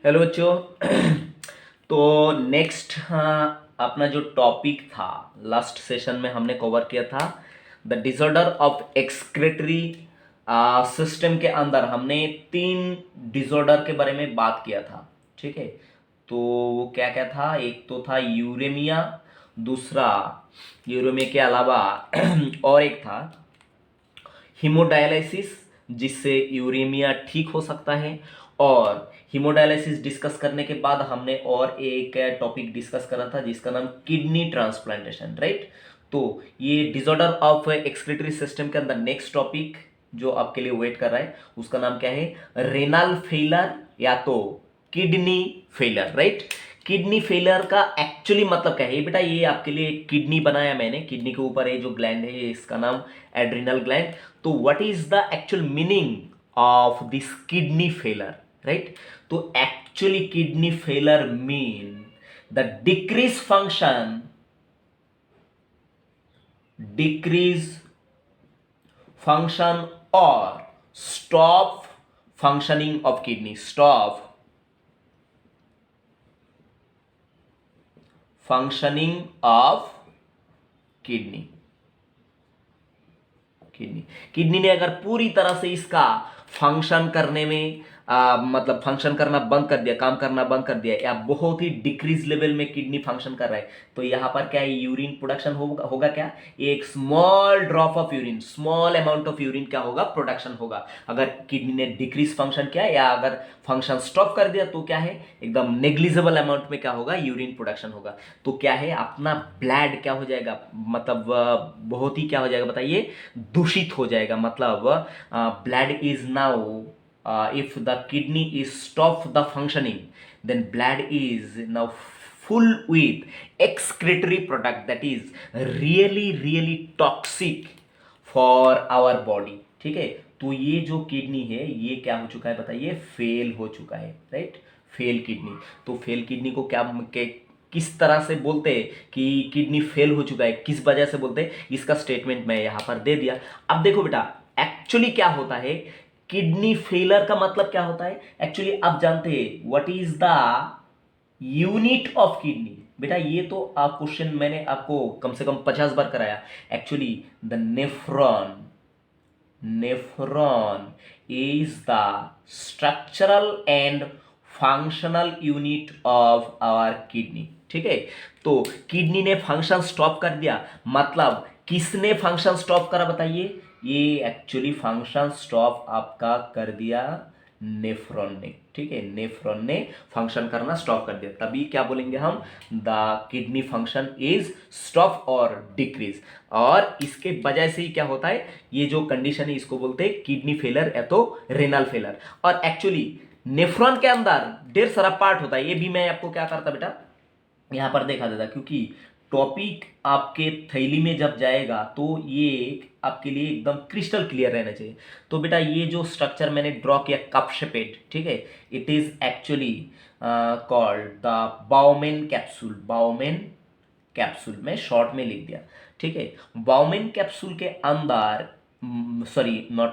Hello बच्चों। तो next अपना जो टॉपिक था लास्ट सेशन में हमने कवर किया था the disorder of excretory system. के अंदर हमने 3 डिसऑर्डर के बारे में बात किया था। ठीक है, तो वो क्या क्या था? एक तो था यूरेमिया, दूसरा यूरेमिया के अलावा और एक था हीमोडायलिसिस, जिससे यूरेमिया ठीक हो सकता है। और हीमोडायलिसिस डिस्कस करने के बाद हमने और एक टॉपिक डिस्कस करा था जिसका नाम किडनी ट्रांसप्लांटेशन, राइट। तो ये डिसऑर्डर ऑफ एक्सक्रीटरी सिस्टम के अंदर नेक्स्ट टॉपिक जो आपके लिए वेट कर रहा है उसका नाम क्या है? रेनल फेलर या तो kidney failure, right. Kidney failure का एक्चुअली मतलब क्या है बेटा? ये आपके लिए किडनी बनाया मैंने, किडनी के ऊपर ये जो ग्लैंड है इसका नाम एड्रिनल ग्लैंड। तो what is the actual meaning of this kidney failure, right? तो actually kidney failure mean the decrease function और stop functioning of kidney, stop functioning of kidney. Kidney kidney ने अगर पूरी तरह से इसका फंक्शन करने में मतलब फंक्शन करना बंद कर दिया, काम करना बंद कर दिया, या बहुत ही डिक्रीज लेवल में किडनी फंक्शन कर रहा है, तो यहां पर क्या है? यूरिन प्रोडक्शन होगा क्या? एक small drop of urine, small amount of urine क्या होगा? प्रोडक्शन होगा। अगर किडनी ने डिक्रीज फंक्शन किया या अगर फंक्शन स्टॉप कर दिया तो क्या है? एकदम नेग्लिजिबल अमाउंट में क्या होगा? यूरिन प्रोडक्शन होगा। तो क्या है? अपना ब्लड क्या हो जाएगा? मतलब बहुत ही क्या हो जाएगा बताइए? दूषित हो जाएगा। मतलब blood is now, if the kidney is stop the functioning, then blood is now full with excretory product that is really toxic for our body। ठीक है, तो ये जो किडनी है ये क्या हो चुका है बताइए? फेल हो चुका है, राइट। Fail kidney. तो फेल किडनी को किस तरह से बोलते हैं कि किडनी फेल हो चुका है, किस वजह से बोलते हैं, इसका स्टेटमेंट मैं यहां पर दे दिया। अब देखो बेटा, एक्चुअली क्या होता है? किडनी फेलर का मतलब क्या होता है एक्चुअली? आप जानते हैं what is the unit of kidney? बेटा ये तो आप क्वेश्चन मैंने आपको कम से कम 50 बार कराया। Actually the nephron is the structural and functional unit of our kidney। ठीक है, तो किडनी ने फंक्शन स्टॉप कर दिया, मतलब किसने फंक्शन स्टॉप करा बताइए? ये एक्चुअली फंक्शन स्टॉप आपका कर दिया नेफ्रॉन ने। ठीक है, नेफ्रॉन ने फंक्शन करना स्टॉप कर दिया, तभी क्या बोलेंगे हम? The kidney function is stop और डिक्रीज। और इसके वजह से ही क्या होता है? ये जो कंडीशन है इसको बोलते हैं किडनी फेलर या तो रेनल फेलर। और एक्चुअली नेफ्रॉन के अंदर ढेर सारा पार्ट होता है, ये भी मैं आपको क्या करता बेटा यहां पर देखा देता, क्योंकि टॉपिक आपके थैली में जब जाएगा तो ये आपके लिए एकदम क्रिस्टल क्लियर रहना चाहिए। तो बेटा ये जो स्ट्रक्चर मैंने ड्रॉ किया कप शेपेड, ठीक है, it is actually called the bowmen capsule. Bowmen capsule में शॉर्ट में लिख दिया। ठीक है, बाउमेन कैप्सूल के अंदर, सॉरी नॉट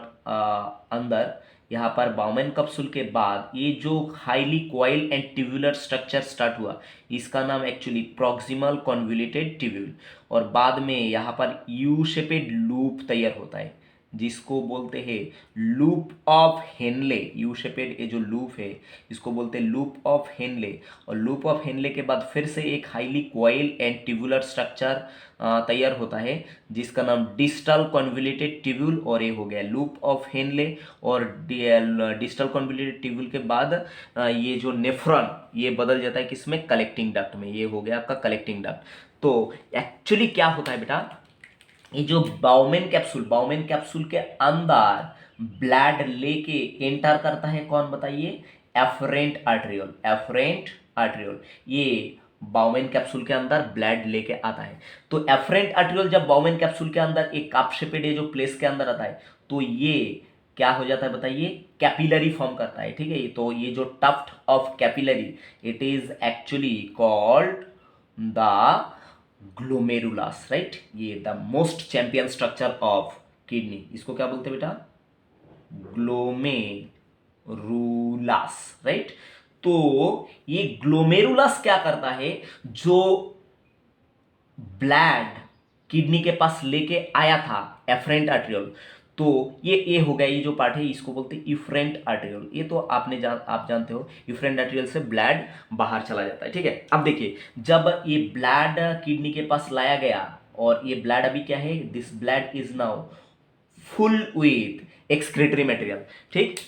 अंदर, यहाँ पर बाउमेन कैप्सूल के बाद ये जो highly coil and tubular structure start हुआ, इसका नाम एक्चुअली प्रॉक्सिमल कॉन्वोल्यूटेड ट्यूब्यूल। और बाद में यहाँ पर यू शेपेड लूप तैयार होता है जिसको बोलते हैं loop of Henle. You shaped ये जो लूप है इसको बोलते हैं लूप ऑफ हेनले। और लूप ऑफ हेनले के बाद फिर से एक highly coil and tubular structure तैयार होता है जिसका नाम डिस्टल कॉन्वोल्यूटेड ट्यूब्यूल। और ये हो गया लूप ऑफ हेनले। और डिस्टल कॉन्वोल्यूटेड ट्यूब्यूल के बाद ये जो नेफ्रॉन ये बदल जाता है किसमें? कलेक्टिंग डक्ट में। ये हो गया आपका कलेक्टिंग डक्ट। तो एक्चुअली क्या होता है बेटा? ये जो बाउमेन कैप्सूल के अंदर ब्लड लेके एंटर करता है कौन बताइए? एफरेंट आर्टरियोल। एफरेंट आर्टरियोल ये बाउमेन कैप्सूल के अंदर ब्लड लेके आता है। तो एफरेंट आर्टरियोल जब बाउमेन कैप्सूल के अंदर एक कप शेपेड जो प्लेस के अंदर आता है तो ये क्या हो जाता है बताइए? कैपिलरी फॉर्म करता है। ठीक है, तो ये जो tuft of capillary it is actually called the glomerulus, right. ये the most champion structure of kidney, इसको क्या बोलते हैं बेटा? Glomerulus, right. तो ये ग्लोमेरुलस क्या करता है, जो ब्लड किडनी के पास लेके आया था एफरेंट आर्टेरियोल, तो ये हो गया, ये जो पार्ट है इसको बोलते हैं इफरेंट आर्टेरियोल। ये तो आप जानते हो, इफरेंट आर्टेरियोल से ब्लड बाहर चला जाता है, ठीक है। अब देखिए, जब ये ब्लड किडनी के पास लाया गया, और ये ब्लड अभी क्या है, this blood is now full with excretory material, ठीक,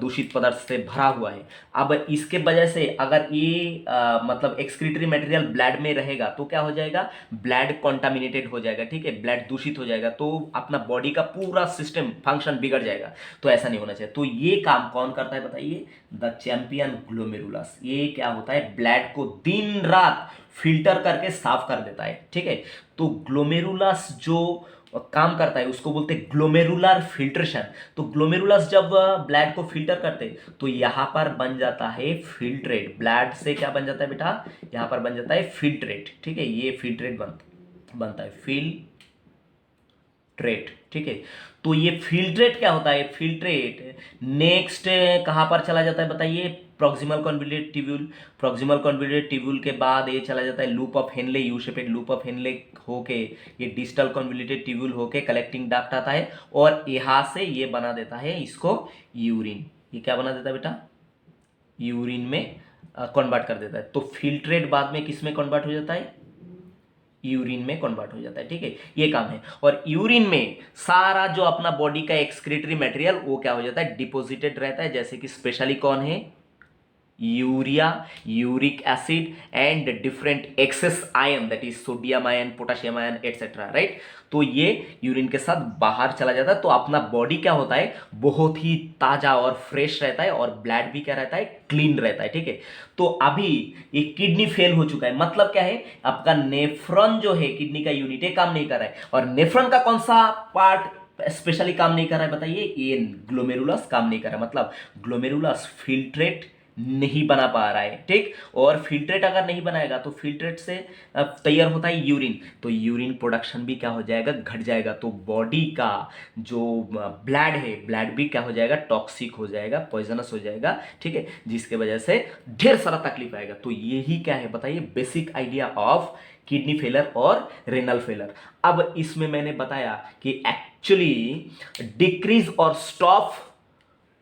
दूषित पदार्थ से भरा हुआ है। अब इसके वजह से अगर ये मतलब एक्सक्रीटरी मटेरियल ब्लड में रहेगा तो क्या हो जाएगा, ब्लड कॉन्टामिनेटेड हो जाएगा, ठीक है, ब्लड दूषित हो जाएगा, तो अपना बॉडी का पूरा सिस्टम फंक्शन बिगड़ जाएगा। तो ऐसा नहीं होना चाहिए। तो ये काम कौन करता है बताइए, द चैंपियन ग्लोमेरुलस। ये क्या होता है, ब्लड को दिन रात फिल्टर करके साफ कर देता है, ठीक है। तो ग्लोमेरुलस जो काम करता है उसको बोलते हैं ग्लोमेरुलर फिल्ट्रेशन। तो ग्लोमेरुलस जब ब्लड को फिल्टर करते तो यहां पर बन जाता है फिल्ट्रेट, ब्लड से क्या बन जाता है बेटा, यहां पर बन जाता है फिल्ट्रेट, ठीक है, ये फिल्ट्रेट बनता है फिल्ट्रेट, ठीक है। तो ये फिल्ट्रेट क्या होता है, फिल्ट्रेट नेक्स्ट कहां पर चला जाता है बताइए, proximal convoluted tubule. Proximal convoluted tubule के बाद ये चला जाता है loop of Henle, you shaped loop of Henle होके ये डिस्टल कॉन्वोल्यूटेड ट्यूब्यूल होके कलेक्टिंग डक्ट आता है, और यहां से ये बना देता है इसको यूरिन। ये क्या बना देता है बेटा, यूरिन में कन्वर्ट कर देता है। तो फिल्ट्रेट बाद में किस में कन्वर्ट हो जाता है, यूरिन में कन्वर्ट हो जाता है, ठीक है, ये काम है। और यूरिन में सारा जो अपना बॉडी का एक्सक्रीटरी मटेरियल वो क्या हो जाता है, डिपोजिटेड रहता है, जैसे कि स्पेशली कौन है, urea, uric acid and different excess ion, that is sodium ion, potassium ion etcetera, right. तो ये यूरिन के साथ बाहर चला जाता है, तो अपना बॉडी क्या होता है, बहुत ही ताजा और फ्रेश रहता है, और ब्लड भी क्या रहता है, क्लीन रहता है, ठीक है। तो अभी ये किडनी फेल हो चुका है, मतलब क्या है, आपका नेफ्रॉन जो है किडनी का यूनिट है काम नहीं कर रहा है। और नेफ्रॉन का कौन सा पार्ट स्पेशली काम नहीं कर रहा है बताइए, ये ग्लोमेरुलस काम नहीं कर रहा है, मतलब ग्लोमेरुलस फिल्ट्रेट नहीं बना पा रहा है, ठीक। और फिल्ट्रेट अगर नहीं बनाएगा तो फिल्ट्रेट से तैयार होता है यूरिन, तो यूरिन प्रोडक्शन भी क्या हो जाएगा, घट जाएगा। तो बॉडी का जो ब्लड है, ब्लड भी क्या हो जाएगा, टॉक्सिक हो जाएगा, पॉइजनस हो जाएगा, ठीक है, जिसके वजह से ढेर सारा तकलीफ आएगा। तो यही क्या है बताइए, basic idea of kidney failure और रेनल फेलर। अब इसमें मैंने बताया कि एक्चुअली डिक्रीज और stop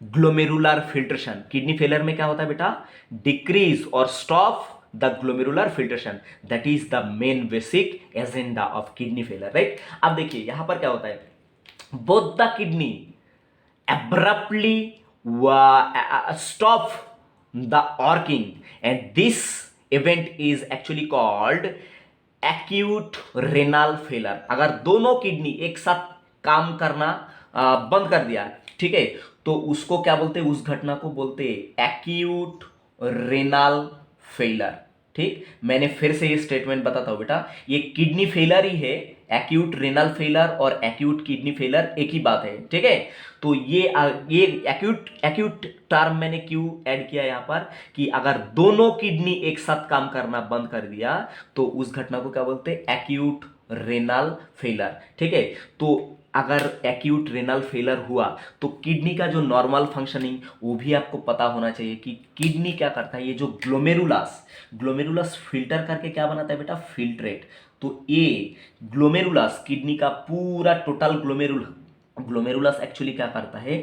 glomerular filtration, kidney failure में क्या होता है बेटा, डिक्रीज और stop the glomerular filtration, that is the main basic agenda of kidney failure, right. अब देखिए यहां पर क्या होता है, both the kidney abruptly stop the working, and this event is actually called acute renal failure। अगर दोनों किडनी एक साथ काम करना बंद कर दिया, ठीक है, तो उसको क्या बोलते हैं, उस घटना को बोलते हैं एक्यूट रेनल फेलर, ठीक। मैंने फिर से ये स्टेटमेंट बताता हूं बेटा, ये किडनी फेलर ही है, एक्यूट रेनल फेलर और एक्यूट किडनी फेलर एक ही बात है, ठीक है। तो ये एक्यूट टर्म मैंने क्यों ऐड किया यहां पर, कि अगर दोनों किडनी एक साथ काम करना बंद कर दिया तो उस घटना को क्या बोलते हैं, एक्यूट रेनल फेलर, ठीक है। तो अगर एक्यूट रेनल फेलर हुआ तो किडनी का जो नॉर्मल फंक्शनिंग वो भी आपको पता होना चाहिए कि किडनी क्या करता है, ये जो ग्लोमेरुलस फिल्टर करके क्या बनाता है बेटा, फिल्ट्रेट। तो ये ग्लोमेरुलस किडनी का पूरा टोटल ग्लोमेरुलस एक्चुअली क्या करता है,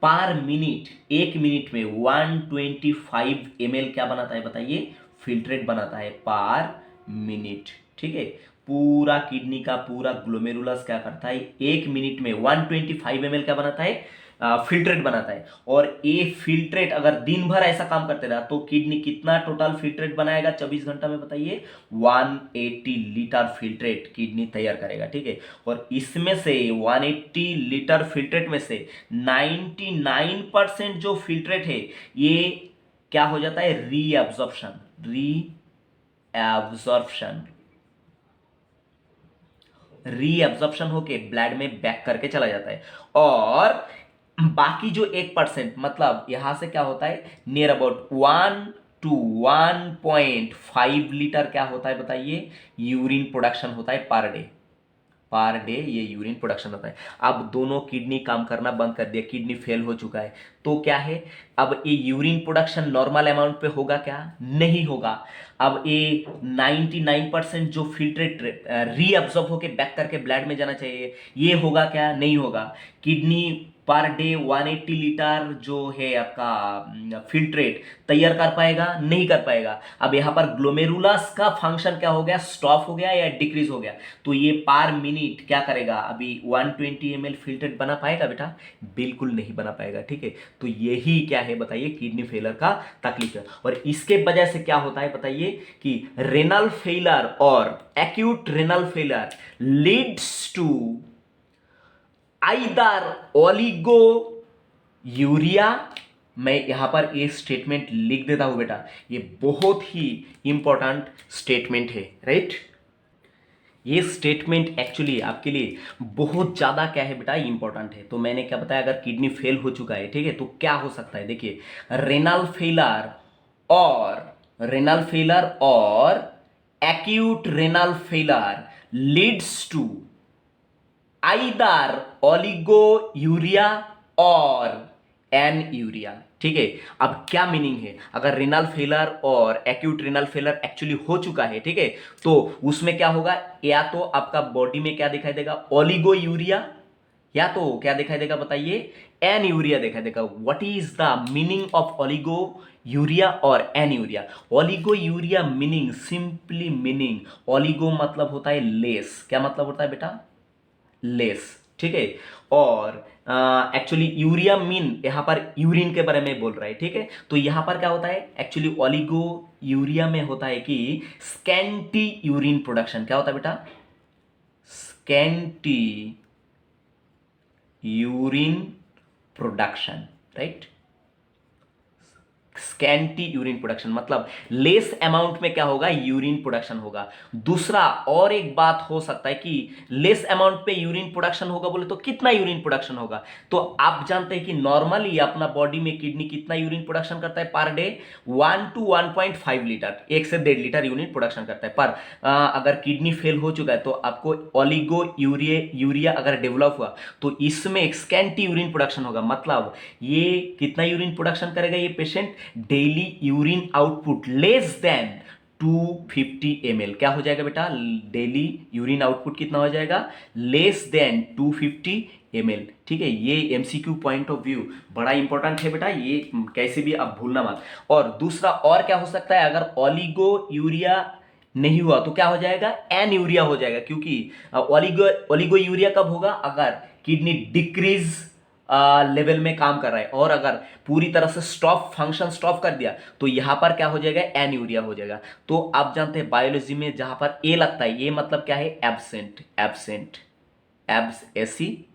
पर मिनट, एक मिनट में 125 ml क्या बनाता है बताइए, फिल्ट्रेट बनाता है पर मिनट, ठीक है। पूरा किडनी का पूरा ग्लोमेरुलस क्या करता है, एक मिनट में 125 ml क्या बनाता है, फिल्ट्रेट बनाता है। और ये फिल्ट्रेट अगर दिन भर ऐसा काम करते रहा तो किडनी कितना टोटल फिल्ट्रेट बनाएगा 24 घंटा में बताइए, 180 लीटर फिल्ट्रेट किडनी तैयार करेगा, ठीक है। और इसमें से 180 लीटर फिल्ट्रेट में से 99% जो फिल्ट्रेट है ये क्या हो जाता है, रीअब्जॉर्प्शन होके ब्लड में बैक करके चला जाता है। और बाकी जो 1% मतलब यहां से क्या होता है, नियर अबाउट 1 to 1.5 लीटर क्या होता है बताइए, यूरिन प्रोडक्शन होता है पर डे, पर डे ये यूरिन प्रोडक्शन होता है। अब दोनों किडनी काम करना बंद कर दिया, किडनी फेल हो चुका है, तो क्या है, अब ये यूरिन प्रोडक्शन नॉर्मल अमाउंट पे होगा क्या? नहीं होगा। अब ये 99% जो फिल्ट्रेट रीअब्जॉर्ब होके बैक करके ब्लड में जाना चाहिए, ये होगा क्या? नहीं होगा। किडनी पर डे 180 लीटर जो है आपका फिल्ट्रेट तैयार कर पाएगा? नहीं कर पाएगा। अब यहाँ पर ग्लोमेरुलस का फंक्शन क्या हो गया? स्टॉप हो गया या डिक्रीज हो गया। तो ये पर मिनट क्या करेगा? अभी 120 ml फिल्ट्रेट बना पाएगा बेटा? बिल्कुल नहीं बना पाएगा। ठीक है, तो यही क्या है बताइए, किडनी फेलर का तकलीफ है। और इसके वजह से क्या होता है बताइए कि रेनल फेलर और acute renal failure leads to either oliguria. मैं यहां पर ये स्टेटमेंट लिख देता हूं बेटा, ये बहुत ही इंपॉर्टेंट स्टेटमेंट है, राइट। ये स्टेटमेंट एक्चुअली आपके लिए बहुत ज़्यादा क्या है बेटा, इंपॉर्टेंट है। तो मैंने क्या बताया, अगर किडनी फेल हो चुका है, ठीक है, तो क्या हो सकता है, देखिए रेनल फेलर और acute renal failure leads to either oliguria और एनयूरिया। ठीक है, अब क्या मीनिंग है, अगर रेनल फेलर और एक्यूट रेनल फेलर एक्चुअली हो चुका है, ठीक है, तो उसमें क्या होगा, या तो आपका बॉडी में क्या दिखाई देगा, ओलिगोयूरिया, या तो क्या दिखाई देगा बताइए, एनयूरिया दिखाई देगा। What is the meaning of oliguria और anuria? Oliguria meaning, simply meaning, oligo मतलब होता है लेस। क्या मतलब होता है बेटा? लेस। ठीक है, और एक्चुअली यूरिया मीन यहां पर यूरिन के बारे में बोल रहा है। ठीक है, तो यहां पर क्या होता है, एक्चुअली ओलिगो यूरिया में होता है कि स्कैंटी यूरिन प्रोडक्शन। क्या होता है बेटा? Scanty urine production, right. Scanty urine production मतलब लेस अमाउंट में क्या होगा, यूरिन प्रोडक्शन होगा। दूसरा और एक बात हो सकता है कि लेस अमाउंट पे यूरिन प्रोडक्शन होगा, बोले तो कितना यूरिन प्रोडक्शन होगा? तो आप जानते हैं कि नॉर्मली अपना बॉडी में किडनी कितना यूरिन प्रोडक्शन करता है पर डे? 1 to 1.5 लीटर, 1 से 1.5 लीटर यूरिन प्रोडक्शन करता है। पर अगर किडनी फेल हो चुका है तो आपको ओलिगो यूरिया अगर डेवलप हुआ तो इसमें स्कैंटी यूरिन प्रोडक्शन होगा। मतलब ये कितना यूरिन प्रोडक्शन करेगा ये patient? Daily urine output less than 250 ml। क्या हो जाएगा बेटा? डेली यूरिन आउटपुट कितना हो जाएगा? Less than 250 ml। ठीक है, ये एमसीक्यू पॉइंट ऑफ व्यू बड़ा इंपॉर्टेंट है बेटा, ये कैसे भी आप भूलना मत। और दूसरा और क्या हो सकता है, अगर ओलिगो यूरिया नहीं हुआ तो क्या हो जाएगा? एन यूरिया हो जाएगा। क्योंकि ओलिगो यूरिया कब होगा? अगर किडनी डिक्रीज लेवल में काम कर रहा है, और अगर पूरी तरह से फंक्शन स्टॉप कर दिया तो यहां पर क्या हो जाएगा? एनयूरिया हो जाएगा। तो आप जानते हैं बायोलॉजी में जहां पर ए लगता है, ये मतलब क्या है? Absent. S C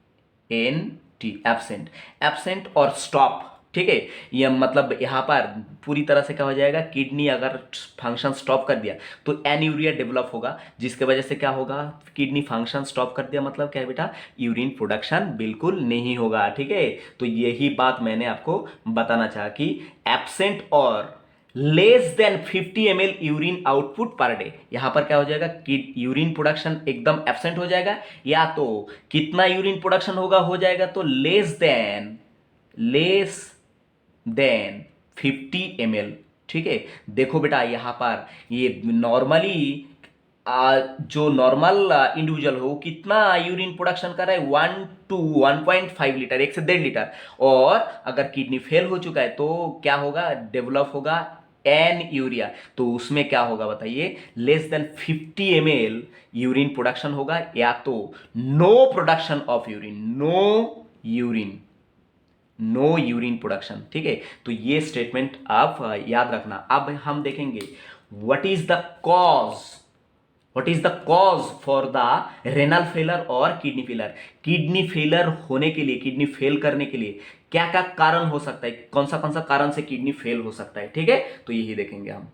N T, absent. Absent और स्टॉप। ठीक है, ये मतलब यहां पर पूरी तरह से क्या हो जाएगा, किडनी अगर फंक्शन स्टॉप कर दिया तो एनयूरिया डेवलप होगा, जिसके वजह से क्या होगा, किडनी फंक्शन स्टॉप कर दिया मतलब क्या है बेटा? यूरिन प्रोडक्शन बिल्कुल नहीं होगा। ठीक है, तो यही बात मैंने आपको बताना चाहा कि एब्सेंट और less than 50 ml urine output per day, यहां पर क्या हो जाएगा कि यूरिन प्रोडक्शन एकदम एब्सेंट हो जाएगा, या तो कितना यूरिन प्रोडक्शन होगा, हो जाएगा तो लेस देन 50 ml। ठीक है, देखो बेटा यहां पर ये नॉर्मली जो नॉर्मल इंडिविजुअल हो कितना यूरिन प्रोडक्शन कर रहा है? 1 to 1.5 लीटर, 1 से 1.5 लीटर। और अगर किडनी फेल हो चुका है तो क्या होगा? डेवलप होगा एन यूरिया। तो उसमें क्या होगा बताइए? Less than 50 ml urine production होगा, या तो no production of urine, no urine production. ठीक है, तो ये स्टेटमेंट आप याद रखना। अब हम देखेंगे what is the cause for the renal failure और किडनी फेलर। किडनी फेलर होने के लिए, किडनी फेल करने के लिए क्या क्या कारण हो सकता है, कौन सा कारण से किडनी फेल हो सकता है। ठीक है, तो यही देखेंगे हम।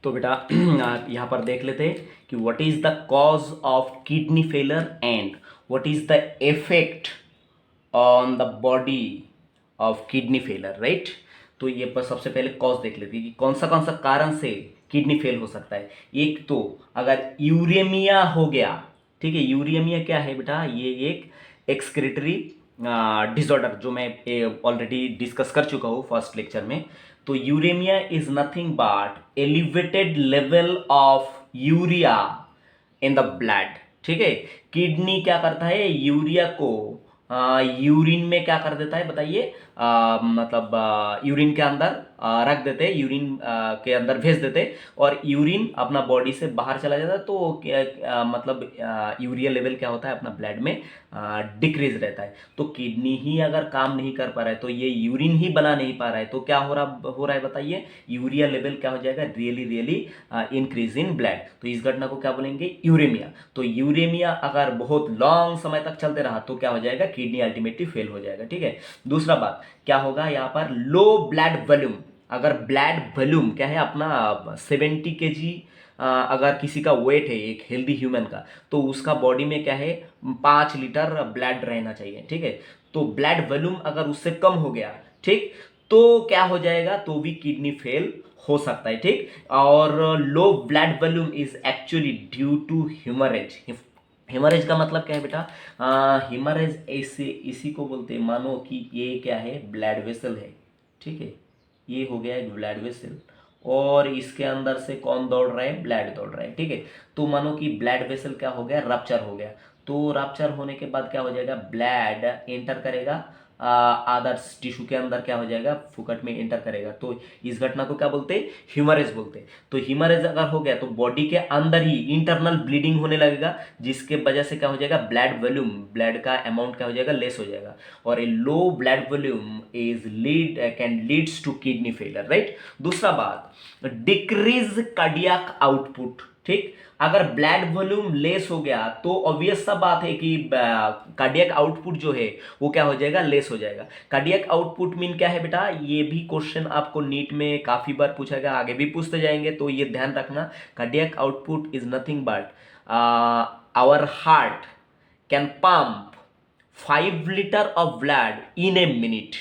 तो बेटा यहां पर देख लेते हैं कि what is the cause of kidney failure and what is the effect on the body of kidney failure, right. तो ये पर सबसे पहले कॉज देख लेते हैं कि कौन सा कारण से किडनी फेल हो सकता है। एक तो अगर यूरेमिया हो गया, ठीक है। यूरेमिया क्या है बेटा, ये एक एक्सक्रीटरी डिसऑर्डर जो मैं ऑलरेडी डिस्कस कर चुका हूँ फर्स्ट लेक्चर में। तो uraemia is nothing but elevated level of urea in the blood. ठीक है। किडनी क्या करता है, यूरिया को यूरिन में क्या कर देता है बताइए, मतलब यूरिन के अंदर रख देते, यूरिन के अंदर भेज देते, और यूरिन अपना बॉडी से बाहर चला जाता है। तो मतलब यूरिया लेवल क्या होता है अपना ब्लड में डिक्रीज रहता है। तो किडनी ही अगर काम नहीं कर पा रहा है, तो ये यूरिन ही बना नहीं पा रहा है, तो क्या हो रहा है बताइए, यूरिया लेवल क्या हो जाएगा, really really increase in blood. तो इस घटना को क्या बोलेंगे, यूरेमिया। तो यूरेमिया अगर बहुत लॉन्ग समय तक चलते रहा तो क्या हो जाएगा, किडनी अल्टीमेटली फेल हो जाएगा। ठीक है। दूसरा बात क्या होगा यहाँ पर, लो ब्लड वॉल्यूम। अगर ब्लड वॉल्यूम क्या है अपना 70 kg, अगर किसी का वेट है एक हेल्दी ह्यूमन का, तो उसका बॉडी में क्या है 5 लीटर ब्लड रहना चाहिए। ठीक है। तो ब्लड वॉल्यूम अगर उससे कम हो गया, ठीक, तो क्या हो जाएगा, तो भी किडनी फेल हो सकता है। ठीक। और low blood volume is actually due to haemorrhage. Haemorrhage का मतलब क्या है बेटा, हिमरेज ऐसे इसी को बोलते हैं, मानो कि ये क्या है, ब्लड वेसल है। ठीक है। ये हो गया एक ब्लड वेसल, और इसके अंदर से कौन दौड़ रहा है, ब्लड दौड़ रहा है। ठीक है। तो मानो कि ब्लड वेसल क्या हो गया, रप्चर हो गया। तो रप्चर होने के बाद क्या हो जाएगा, ब्लड एंटर करेगा अदर्स टिश्यू के अंदर, क्या हो जाएगा, फुकट में एंटर करेगा। तो इस घटना को क्या बोलते हैं, ह्यूमरेज बोलते हैं। तो ह्यूमरेज अगर हो गया तो बॉडी के अंदर ही इंटरनल ब्लीडिंग होने लगेगा, जिसके वजह से क्या हो जाएगा, ब्लड वॉल्यूम, ब्लड का अमाउंट क्या हो जाएगा, लेस हो जाएगा। और a low blood volume is can leads to kidney failure, right. दूसरा बात, डिक्रीज कार्डियक आउटपुट। ठीक। अगर ब्लड वॉल्यूम लेस हो गया तो ऑब्वियस सा बात है कि कार्डियक आउटपुट जो है वो क्या हो जाएगा, लेस हो जाएगा। कार्डियक आउटपुट मीन क्या है बेटा, ये भी क्वेश्चन आपको नीट में काफी बार पूछा गया, आगे भी पूछते जाएंगे, तो ये ध्यान रखना। Cardiac output is nothing but our heart can pump 5 litre of blood in a minute.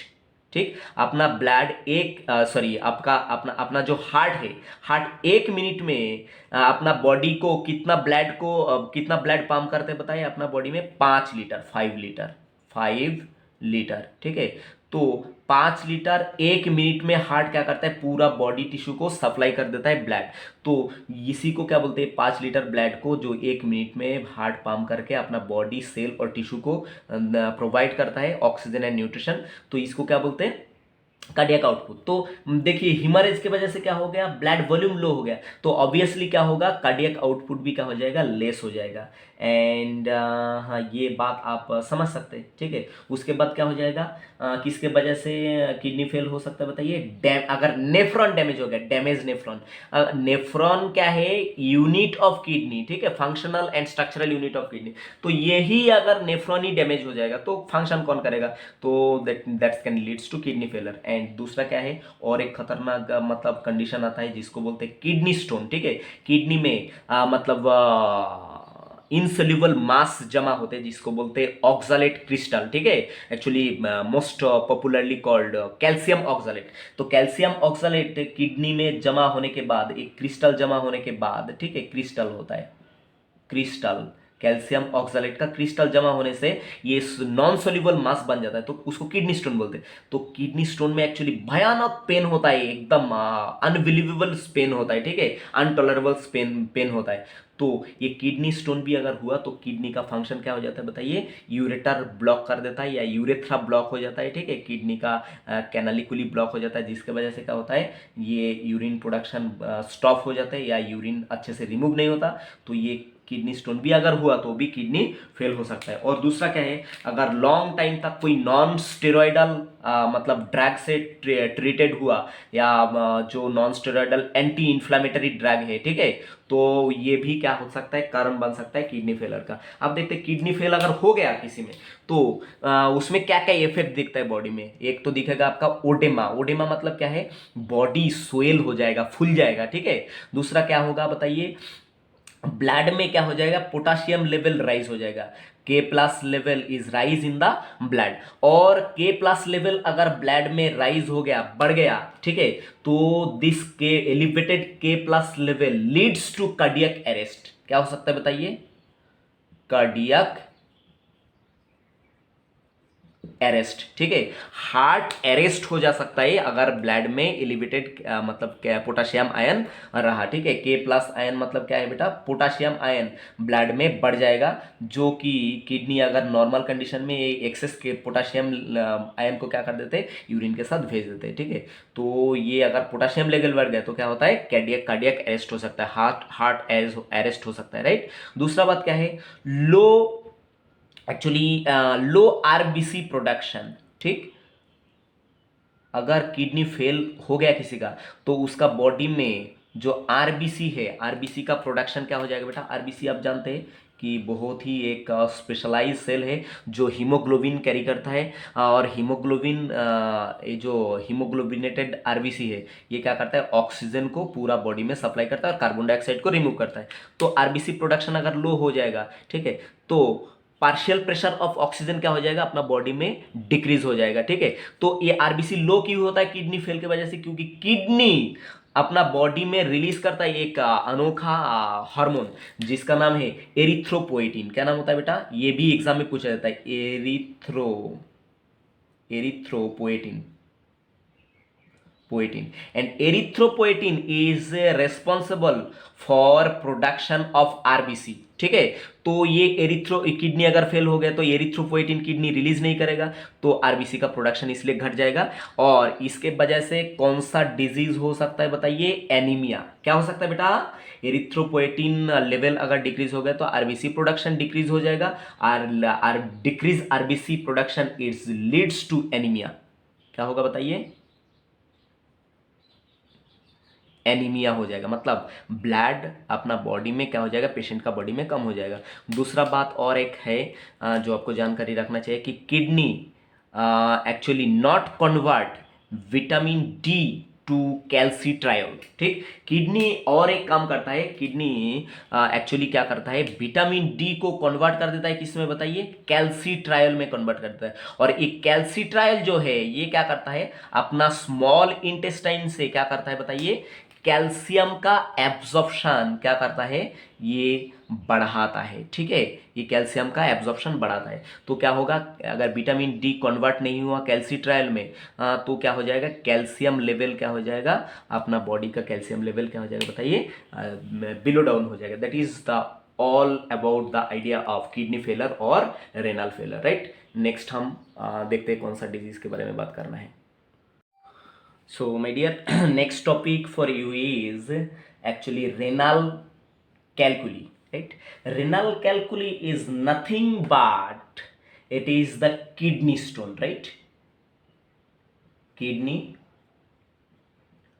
ठीक। अपना ब्लड एक सॉरी आपका अपना अपना जो हार्ट है, हार्ट 1 मिनट में अपना बॉडी को कितना ब्लड पंप करते हैं बताइए, अपना बॉडी में 5 लीटर, 5 लीटर, 5 लीटर। ठीक है। तो 5 लीटर 1 मिनट में हार्ट क्या करता है, पूरा बॉडी टिश्यू को सप्लाई कर देता है ब्लड। तो इसी को क्या बोलते हैं, 5 लीटर ब्लड को जो 1 मिनट में हार्ट पंप करके अपना बॉडी सेल और टिश्यू को प्रोवाइड करता है ऑक्सीजन एंड न्यूट्रिशन। तो इसको क्या बोलते हैं, कार्डियक आउटपुट। तो देखिए हिमरेज की वजह से क्या हो गया, ब्लड वॉल्यूम लो हो गया, तो ऑब्वियसली क्या होगा, कार्डियक आउटपुट भी क्या हो जाएगा, लेस हो जाएगा। एंड हाँ, ये बात आप समझ सकते हैं। ठीक है। उसके बाद क्या हो जाएगा, किसके वजह से किडनी फेल हो सकता है बताइए, अगर नेफ्रॉन डैमेज हो गया, डैमेज नेफ्रॉन। नेफ्रॉन क्या है, यूनिट ऑफ किडनी। ठीक है। Functional and structural unit of kidney. तो यही अगर नेफ्रॉन ही डैमेज हो जाएगा तो फंक्शन कौन करेगा, तो that can leads to kidney failure. And दूसरा क्या है, और एक खतरनाक मतलब कंडीशन आता है जिसको बोलते हैं किडनी स्टोन। ठीक है। किडनी में मतलब इनसोल्यूबल मास जमा होते हैं, जिसको बोलते हैं ऑक्सालेट क्रिस्टल। ठीक है। Actually most popularly called calcium oxalate. तो कैल्शियम ऑक्सालेट किडनी में जमा होने के बाद, एक क्रिस्टल जमा होने के बाद, ठीक है, क्रिस्टल होता है, क्रिस्टल, कैल्शियम ऑक्सालेट का क्रिस्टल जमा होने से ये नॉन सोल्यूबल मास बन जाता है, तो उसको किडनी स्टोन बोलते हैं। तो किडनी स्टोन में एक्चुअली भयानक पेन होता है, एकदम अनबिलीवेबल पेन होता है। ठीक है। अनटॉलरेबल पेन होता है। तो ये किडनी स्टोन भी अगर हुआ तो किडनी का फंक्शन क्या हो जाता है बताइए, यूरेटर ब्लॉक कर देता है या यूरेथ्रा ब्लॉक हो जाता है। ठीक है। किडनी का कैनालिकुली ब्लॉक हो जाता है, जिसके वजह से क्या होता है, ये यूरिन प्रोडक्शन स्टॉप हो जाता है या यूरिन अच्छे से रिमूव नहीं होता। तो ये किडनी स्टोन भी अगर हुआ तो भी किडनी फेल हो सकता है। और दूसरा क्या है, अगर लॉन्ग टाइम तक कोई नॉन स्टेरॉइडल मतलब ड्रग से ट्रीटेड हुआ, या जो non steroidal anti inflammatory drug है, ठीक है, तो ये भी क्या हो सकता है, कारण बन सकता है किडनी फेलर का। अब देखते हैं किडनी फेल अगर हो गया किसी में तो उसमें क्या क्या इफेक्ट दिखता है बॉडी में। एक तो दिखेगा आपका ओडेमा। ओडेमा मतलब क्या है, बॉडी स्वेल हो जाएगा, फूल जाएगा। ठीक है। दूसरा क्या होगा बताइए, ब्लड में क्या हो जाएगा, पोटाशियम लेवल राइज हो जाएगा। के plus level is rise in the blood, और के प्लस लेवल अगर ब्लड में राइज हो गया, बढ़ गया, ठीक है, तो दिस के elevated K plus level leads to cardiac arrest. क्या हो सकता है बताइए, कार्डियक अरेस्ट। ठीक है, हार्ट अरेस्ट हो जा सकता है अगर ब्लड में एलिवेटेड मतलब क्या पोटाशियम आयन रहा। ठीक है, के प्लस आयन मतलब क्या है बेटा, पोटाशियम आयन ब्लड में बढ़ जाएगा, जो कि किडनी अगर नॉर्मल कंडीशन में एक्सेस के पोटाशियम आयन को क्या कर देते हैं, यूरिन के साथ भेज देते हैं। ठीक है, तो ये अगर पोटाशियम लेवल बढ़ गया तो क्या होता है, कार्डियक अरेस्ट हो सकता है, हार्ट अरेस्ट हो सकता है। राइट। दूसरा बात क्या है, लो एक्चुअली लो आरबीसी प्रोडक्शन। ठीक, अगर किडनी फेल हो गया किसी का तो उसका बॉडी में जो आरबीसी है, आरबीसी का प्रोडक्शन क्या हो जाएगा बेटा, आरबीसी आप जानते हैं कि बहुत ही एक स्पेशलाइज सेल है जो हीमोग्लोबिन कैरी करता है। और हीमोग्लोबिन ये जो हीमोग्लोबिनेटेड आरबीसी है, ये क्या करता है, ऑक्सीजन को पूरा बॉडी में सप्लाई करता है और कार्बन डाइऑक्साइड को रिमूव करता है। तो आरबीसी प्रोडक्शन अगर लो हो जाएगा, ठीक है, तो पार्शियल प्रेशर ऑफ ऑक्सीजन क्या हो जाएगा, अपना बॉडी में डिक्रीज हो जाएगा। ठीक है, तो ये आरबीसी लो क्यों होता है किडनी फेल की वजह से, क्योंकि किडनी अपना बॉडी में रिलीज करता है एक अनोखा हार्मोन जिसका नाम है एरिथ्रोपोएटिन। क्या नाम होता है बेटा, ये भी एग्जाम में पूछा जाता है, erythropoietin. poietin, and erythropoietin is responsible for production of RBC। ठीक है, तो ये किडनी अगर फेल हो गया तो एरिथ्रोपोएटिन किडनी रिलीज नहीं करेगा, तो आरबीसी का प्रोडक्शन इसलिए घट जाएगा। और इसके वजह से कौन सा डिजीज हो सकता है बताइए, एनीमिया। क्या हो सकता है बेटा, एरिथ्रोपोएटिन लेवल अगर डिक्रीज हो गया तो आरबीसी प्रोडक्शन डिक्रीज हो जाएगा, और decrease RBC production it's leads to anaemia. क्या होगा बताइए, एनीमिया हो जाएगा, मतलब ब्लड अपना बॉडी में क्या हो जाएगा, पेशेंट का बॉडी में कम हो जाएगा। दूसरा बात और एक है जो आपको जानकारी रखना चाहिए कि kidney actually not convert vitamin D to calcitriol. ठीक, किडनी और एक काम करता है, किडनी एक्चुअली क्या करता है, विटामिन डी को कन्वर्ट कर देता है, किसमें बताइए, कैल्सिट्रायोल में कन्वर्ट करता है। और एक कैल्सिट्रायोल जो है ये क्या करता है, अपना स्मॉल इंटेस्टाइन से क्या करता है बताइए, कैल्शियम का एब्जॉर्प्शन क्या करता है, ये बढ़ाता है। ठीक है, ये कैल्शियम का एब्जॉर्प्शन बढ़ाता है। तो क्या होगा, अगर विटामिन डी कन्वर्ट नहीं हुआ कैल्सिट्रायल में, तो क्या हो जाएगा, कैल्शियम लेवल क्या हो जाएगा, अपना बॉडी का कैल्शियम लेवल क्या हो जाएगा बताइए, बिलो डाउन हो जाएगा। That is the all about the idea of kidney failure और रेनल फेलर। राइट। नेक्स्ट हम देखते हैं कौन सा डिजीज के बारे में बात करना है। So my dear, next topic for you is actually renal calculi, right? Renal calculi is nothing but it is the kidney stone, right? Kidney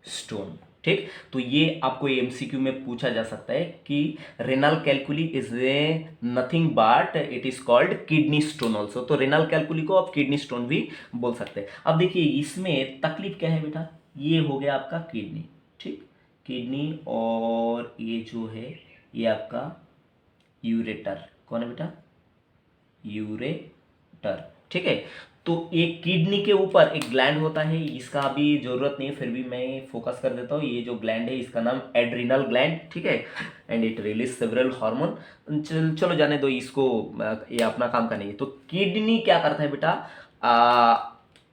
stone। ठीक, तो ये आपको एमसीक्यू में पूछा जा सकता है कि renal calculi is a nothing but it is called kidney stone also. तो रेनल कैलकुली को आप किडनी स्टोन भी बोल सकते हैं। अब देखिए इसमें तकलीफ क्या है बेटा, ये हो गया आपका किडनी। ठीक, किडनी, और ये जो है ये आपका यूरेटर। कौन है बेटा, यूरेटर। ठीक है, तो एक किडनी के ऊपर एक ग्लैंड होता है, इसका अभी जरूरत नहीं है फिर भी मैं फोकस कर देता हूँ। ये जो ग्लैंड है इसका नाम एड्रिनल ग्लैंड। ठीक है, and it release several hormone. चलो जाने दो इसको, ये अपना काम का नहीं है। तो किडनी क्या करता है बेटा,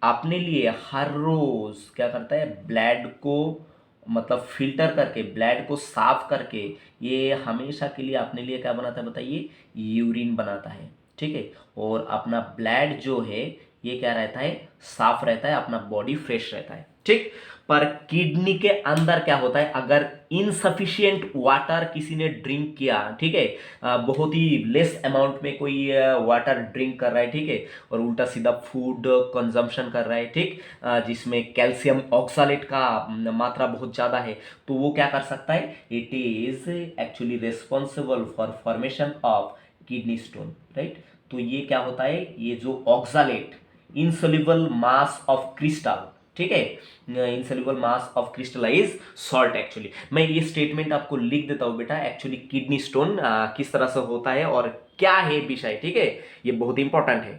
अपने लिए हर रोज क्या करता है, ब्लड को मतलब फिल्टर करके, ब्लड को साफ करके, ये हमेशा के लिए अपने लिए क्या बनाता है बताइए, यूरिन बनाता है। ठीक है, और अपना ब्लड जो है ये क्या रहता है, साफ रहता है, अपना बॉडी फ्रेश रहता है। ठीक, पर किडनी के अंदर क्या होता है, अगर इनसफिशिएंट वाटर किसी ने ड्रिंक किया, ठीक है, बहुत ही लेस अमाउंट में कोई वाटर ड्रिंक कर रहा है, ठीक है, और उल्टा सीधा फूड कंजम्पशन कर रहा है, ठीक, जिसमें कैल्शियम ऑक्सालेट का मात्रा बहुत ज़्यादा है, तो वो क्या कर सकता है, it is actually responsible for formation of kidney stone. Right, तो ये क्या होता है, ये जो oxalate, insoluble mass of crystal, ठीक है, insoluble mass of crystal is salt. Actually मैं ये स्टेटमेंट आपको लिख देता हूं बेटा, एक्चुअली किडनी स्टोन किस तरह से होता है और क्या है विषय, ठीक है, ये बहुत इंपॉर्टेंट है।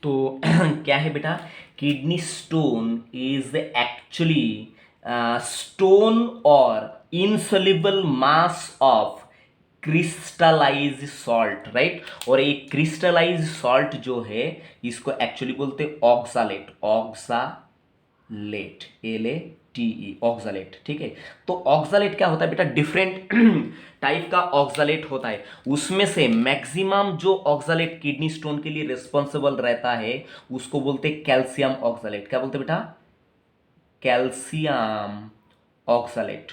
तो क्या है बेटा, kidney stone is actually stone और insoluble mass of crystallise salt, right. और ये क्रिस्टलाइज सॉल्ट जो है इसको एक्चुअली बोलते हैं ऑक्सालेट, ऑक्सालेट, LATE, ऑक्सालेट, ठीक है। तो ऑक्सालेट क्या होता है बेटा, डिफरेंट टाइप का ऑक्सालेट होता है। उसमें से मैक्सिमम जो ऑक्सालेट किडनी स्टोन के लिए रिस्पॉन्सिबल रहता है उसको बोलते हैं कैल्शियम ऑक्सालेट। क्या बोलते हैं बेटा, कैल्शियम ऑक्सालेट,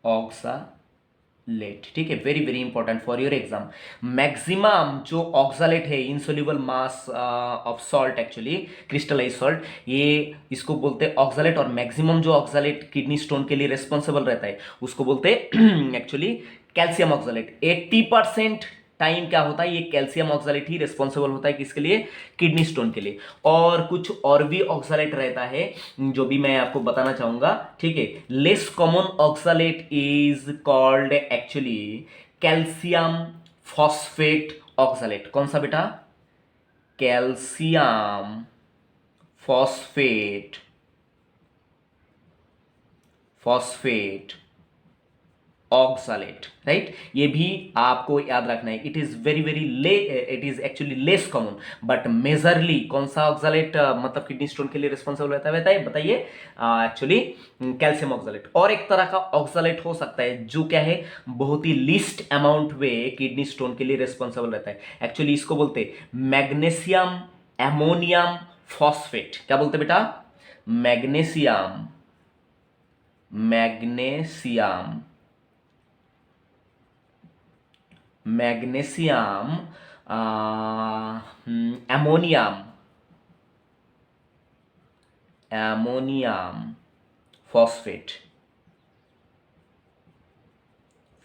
ऑक्सालेट, ठीक है। Very very important for your exam. Maximum जो ऑक्सालेट है, insoluble mass of salt, actually crystallise salt, ये इसको बोलते हैं ऑक्सालेट। और मैक्सिमम जो ऑक्सालेट किडनी स्टोन के लिए रिस्पॉन्सिबल रहता है उसको बोलते हैं एक्चुअली कैल्शियम ऑक्सालेट। 80% टाइम क्या होता है, ये कैल्शियम ऑक्सालेट ही रिस्पॉन्सिबल होता है किसके लिए, किडनी स्टोन के लिए। और कुछ और भी ऑक्सालेट रहता है जो भी मैं आपको बताना चाहूंगा, ठीक है। Less common oxalate is called actually calcium phosphate oxalate. कौन सा बेटा, calcium phosphate, phosphate oxalate, right. ये भी आपको याद रखना है। It is very very it is actually less common, but majorly कौन सा ऑक्सालेट मतलब किडनी स्टोन के लिए रिस्पॉन्सिबल रहता है, बताइए। Actually calcium oxalate. और एक तरह का ऑक्सालेट हो सकता है जो क्या है, बहुत ही लीस्ट अमाउंट में किडनी स्टोन के लिए रिस्पॉन्सिबल रहता है। एक्चुअली इसको बोलते हैं मैग्नीशियम एमोनियम फॉस्फेट। क्या बोलते हैं बेटा, magnesium, magnesium, magnesium ammonium, ammonium phosphate,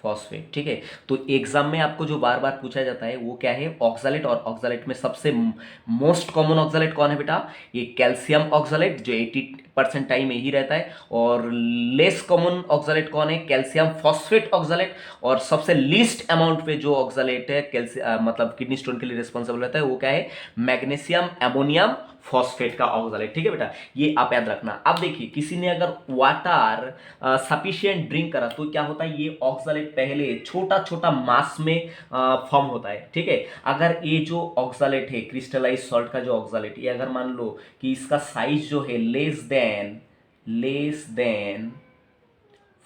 phosphate, ठीक है। तो एग्जाम में आपको जो बार बार पूछा जाता है वो क्या है, ऑक्सालेट। और ऑक्सालेट में सबसे मोस्ट कॉमन ऑक्सालेट कौन है बेटा, ये कैल्शियम ऑक्सालेट जो 80% टाइम यही रहता है। और लेस कॉमन ऑक्सालेट कौन है, कैल्शियम फॉस्फेट ऑक्सालेट। और सबसे लीस्ट अमाउंट पे जो ऑक्सालेट है कैल्शियम मतलब किडनी स्टोन के लिए रिस्पॉन्सिबल रहता है वो क्या है, मैग्नीशियम एमोनियम फॉस्फेट का ऑक्सालेट, ठीक है बेटा। ये आप याद रखना। अब देखिए किसी ने अगर वाटर सफिशिएंट ड्रिंक करा तो क्या होता है, ये ऑक्सालेट पहले छोटा छोटा मास में फॉर्म होता है, ठीक है। अगर ये जो ऑक्सालेट है क्रिस्टलाइज सॉल्ट का जो ऑक्सालेट, ये अगर मान लो कि इसका साइज जो है लेस देन